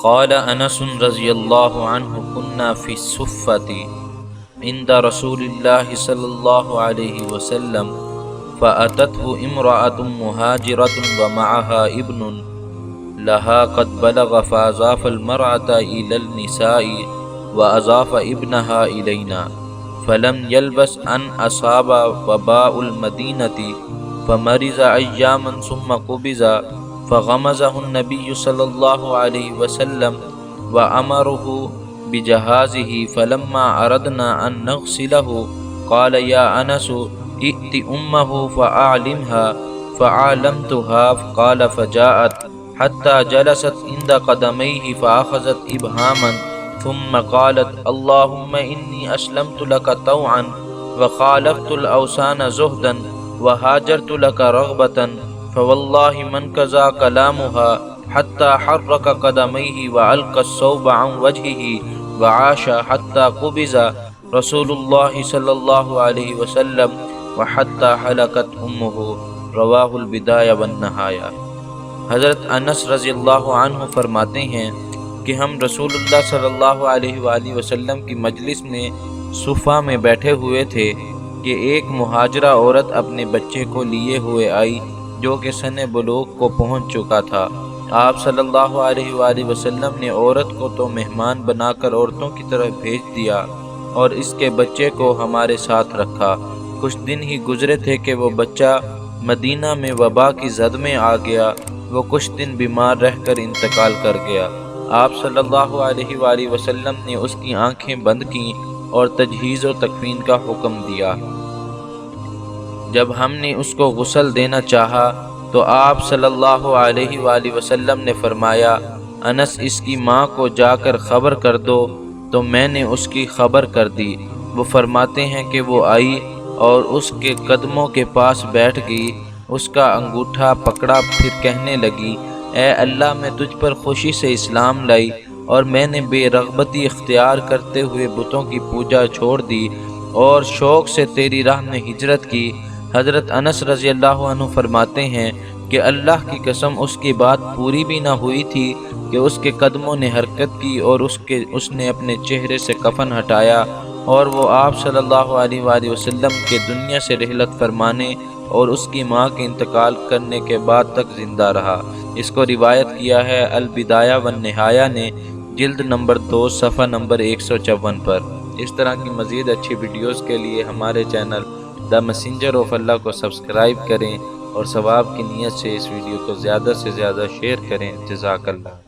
قال انس رضی اللہ عنہ كنا في الصفة عند رسول الله صلی اللہ علیہ وسلم فأتته امرأة مهاجرة ومعها ابن لها قد بلغ فأضاف المرأة إلى النساء وأضاف ابنها إلينا فلم يلبس أن أصاب وباء المدينة فمرض أياما ثم قبض فغمزه النبي صلى الله عليه وسلم وأمره بجهازه فلما أردنا أن نغسله قال يا أنس ائت أمه فأعلمها فعلمتها قال فجاءت حتى جلست عند قدميه فأخذت إبهاما ثم قالت اللهم إني أسلمت لك طوعا وخالفت الأوثان زهدا وهاجرت لك رغبة فوالله من كذا كلامها حتى حرك قدميه وألقى الثوب عن وجهه وعاش حتى قبض رسول الله صلى الله عليه وسلم وحتى حلقت أمه رواہ البدایہ والنہایہ۔ حضرت انس رضی اللہ عنہ فرماتے ہیں کہ ہم رسول اللہ صلی اللہ علیہ وآلہ وسلم کی مجلس میں صفہ میں بیٹھے ہوئے تھے کہ ایک مہاجرہ عورت اپنے بچے کو لیے ہوئے آئی جو کہ سن بلوغ کو پہنچ چکا تھا۔ آپ صلی اللہ علیہ وآلہ وسلم نے عورت کو تو مہمان بنا کر عورتوں کی طرف بھیج دیا اور اس کے بچے کو ہمارے ساتھ رکھا۔ کچھ دن ہی گزرے تھے کہ وہ بچہ مدینہ میں وبا کی زد میں آ گیا۔ وہ کچھ دن بیمار رہ کر انتقال کر گیا۔ آپ صلی اللہ علیہ وآلہ وسلم نے اس کی آنکھیں بند کیں اور تجہیز و تکفین کا حکم دیا۔ جب ہم نے اس کو غسل دینا چاہا تو آپ صلی اللہ علیہ وآلہ وسلم نے فرمایا انس اس کی ماں کو جا کر خبر کر دو، تو میں نے اس کی خبر کر دی۔ وہ فرماتے ہیں کہ وہ آئی اور اس کے قدموں کے پاس بیٹھ گئی، اس کا انگوٹھا پکڑا، پھر کہنے لگی اے اللہ میں تجھ پر خوشی سے اسلام لائی اور میں نے بے رغبتی اختیار کرتے ہوئے بتوں کی پوجا چھوڑ دی اور شوق سے تیری راہ میں ہجرت کی۔ حضرت انس رضی اللہ عنہ فرماتے ہیں کہ اللہ کی قسم اس کی بات پوری بھی نہ ہوئی تھی کہ اس کے قدموں نے حرکت کی اور اس نے اپنے چہرے سے کفن ہٹایا اور وہ آپ صلی اللہ علیہ وآلہ وسلم کے دنیا سے رحلت فرمانے اور اس کی ماں کے انتقال کرنے کے بعد تک زندہ رہا۔ اس کو روایت کیا ہے البدایہ والنہایہ نے، جلد نمبر 2 صفحہ نمبر 154 پر۔ اس طرح کی مزید اچھی ویڈیوز کے لیے ہمارے چینل دا میسنجر آف اللہ کو سبسکرائب کریں اور ثواب کی نیت سے اس ویڈیو کو زیادہ سے زیادہ شیئر کریں۔ جزاک اللہ۔